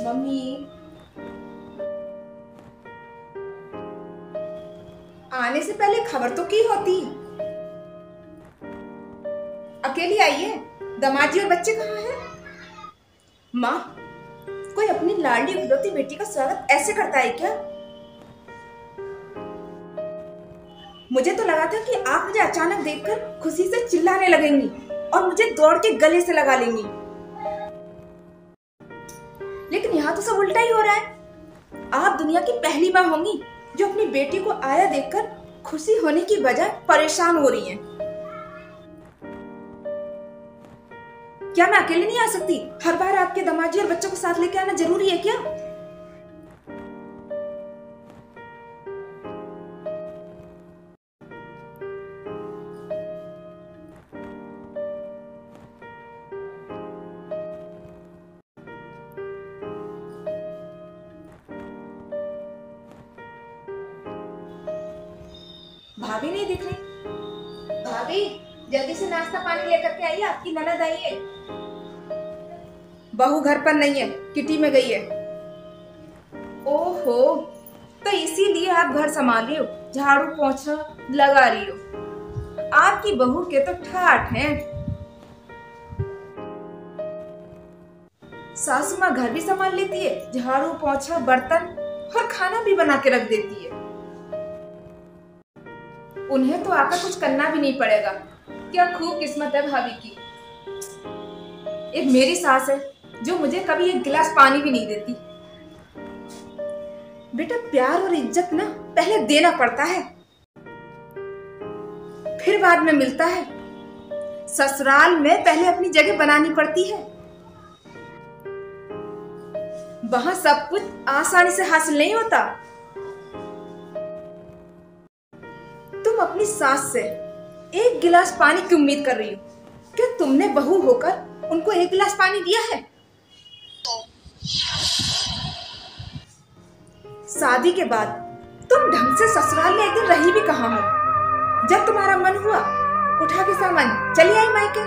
Mummy, आने से पहले खबर तो की होती। अकेली आई है? दामाद जी और बच्चे कहाँ हैं? माँ, कोई अपनी लाडली इकलौती बेटी का स्वागत ऐसे करता है क्या? मुझे तो लगा था कि आप मुझे अचानक देखकर खुशी से चिल्लाने लगेंगी और मुझे दौड़ के गले से लगा लेंगी, लेकिन यहाँ तो सब उल्टा ही हो रहा है। आप दुनिया की पहली माँ होंगी जो अपनी बेटी को आया देखकर खुशी होने की बजाय परेशान हो रही हैं। क्या मैं अकेले नहीं आ सकती? हर बार आपके दामाजी और बच्चों को साथ लेके आना जरूरी है क्या? भाभी नहीं दिख रही। भाभी, जल्दी से नाश्ता पानी लेकर के आइए, आपकी ननद आई है। बहू घर पर नहीं है, किटी में गई है। ओहो, तो इसीलिए आप घर संभाल रही हो, झाड़ू पोंछा लगा रही हो। आपकी बहू के तो ठाठ हैं। सासू माँ घर भी संभाल लेती है, झाड़ू पोंछा बर्तन और खाना भी बना के रख देती है। उन्हें तो आकर कुछ करना भी नहीं पड़ेगा। क्या खूब किस्मत है भाभी की। एक मेरी सास है जो मुझे कभी एक गिलास पानी भी नहीं देती। बेटा, प्यार और इज्जत ना पहले देना पड़ता है, फिर बाद में मिलता है। ससुराल में पहले अपनी जगह बनानी पड़ती है। वहां सब कुछ आसानी से हासिल नहीं होता। तुम अपनी सास से एक गिलास पानी की उम्मीद कर रही हो? क्या तुमने बहू होकर उनको एक गिलास पानी दिया है? शादी के बाद तुम ढंग से ससुराल में एक दिन रही भी कहाँ हो? जब तुम्हारा मन हुआ उठा के सामान चली आई मायके।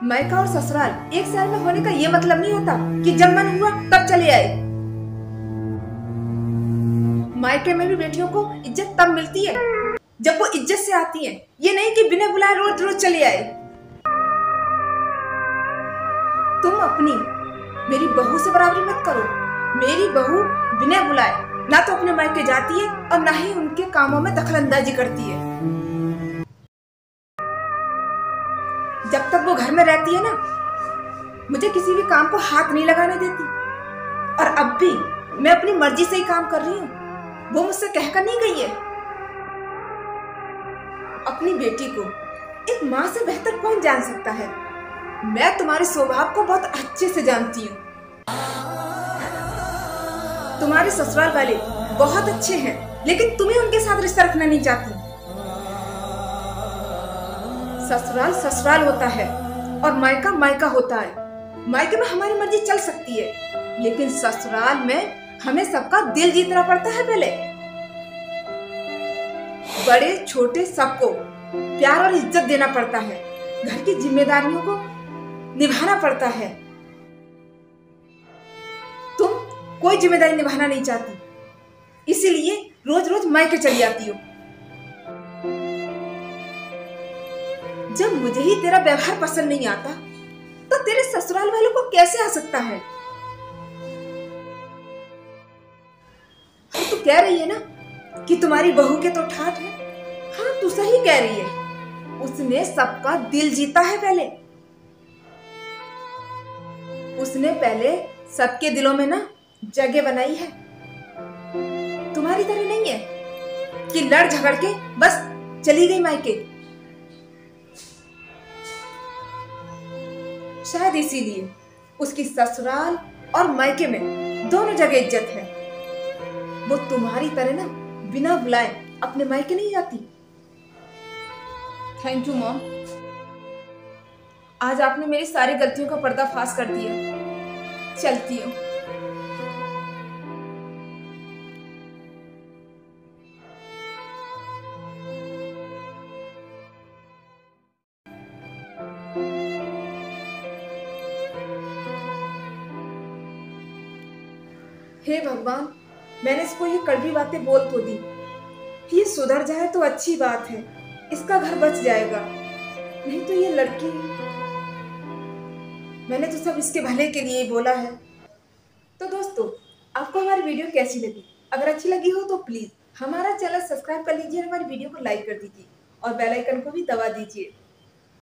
मायका और ससुराल एक शहर में होने का ये मतलब नहीं होता कि जब मन हुआ तब चले आए। मायके में भी बेटियों को इज्जत तब मिलती है जब वो इज्जत से आती हैं, ये नहीं कि बिना बुलाए रोज रोज चले आए। तुम अपनी मेरी बहू से बराबरी मत करो। मेरी बहू बिना बुलाए ना तो अपने मायके जाती है और ना ही उनके कामों में दखलंदाजी करती है। जब तक वो घर में रहती है ना, मुझे किसी भी काम को हाथ नहीं लगाने देती। और अब भी मैं अपनी मर्जी से ही काम कर रही हूँ, वो मुझसे कहकर नहीं गई है। अपनी बेटी को एक माँ से बेहतर कौन जान सकता है? मैं तुम्हारे स्वभाव को बहुत अच्छे से जानती हूँ। तुम्हारे ससुराल वाले बहुत अच्छे हैं, लेकिन तुम्हें उनके साथ रिश्ता रखना नहीं चाहती। ससुराल ससुराल होता है और मायका मायका होता है। मायके में हमारी मर्जी चल सकती है, लेकिन ससुराल में हमें सबका दिल जीतना पड़ता है। पहले बड़े छोटे सबको प्यार और इज्जत देना पड़ता है। घर की जिम्मेदारियों को निभाना पड़ता है। तुम कोई जिम्मेदारी निभाना नहीं चाहती, इसीलिए रोज रोज मायके चली आती हो। जब मुझे ही तेरा व्यवहार पसंद नहीं आता, तो तेरे ससुराल वालों को कैसे आ सकता है? तू कह रही है ना कि तुम्हारी बहू के तो ठाठ है। हाँ, तू सही कह रही है। उसने सबका दिल जीता है। पहले उसने पहले सबके दिलों में ना जगह बनाई है। तुम्हारी तरह नहीं है कि लड़ झगड़ के बस चली गई मायके। शायद इसीलिए उसकी ससुराल और मायके में दोनों जगह इज्जत है। वो तुम्हारी तरह ना बिना बुलाए अपने मायके नहीं जाती। थैंक यू मॉम, आज आपने मेरी सारी गलतियों का पर्दाफाश कर दिया। चलती हूँ। हे भगवान, मैंने इसको ये कड़वी बातें बोल तो दी। ये सुधर जाए तो अच्छी बात है, इसका घर बच जाएगा। नहीं तो ये लड़की, मैंने तो सब इसके भले के लिए ही बोला है। तो दोस्तों, आपको हमारी वीडियो कैसी लगी? अगर अच्छी लगी हो तो प्लीज हमारा चैनल सब्सक्राइब कर लीजिए और हमारी वीडियो को लाइक कर दीजिए और बेल आइकन को भी दबा दीजिए।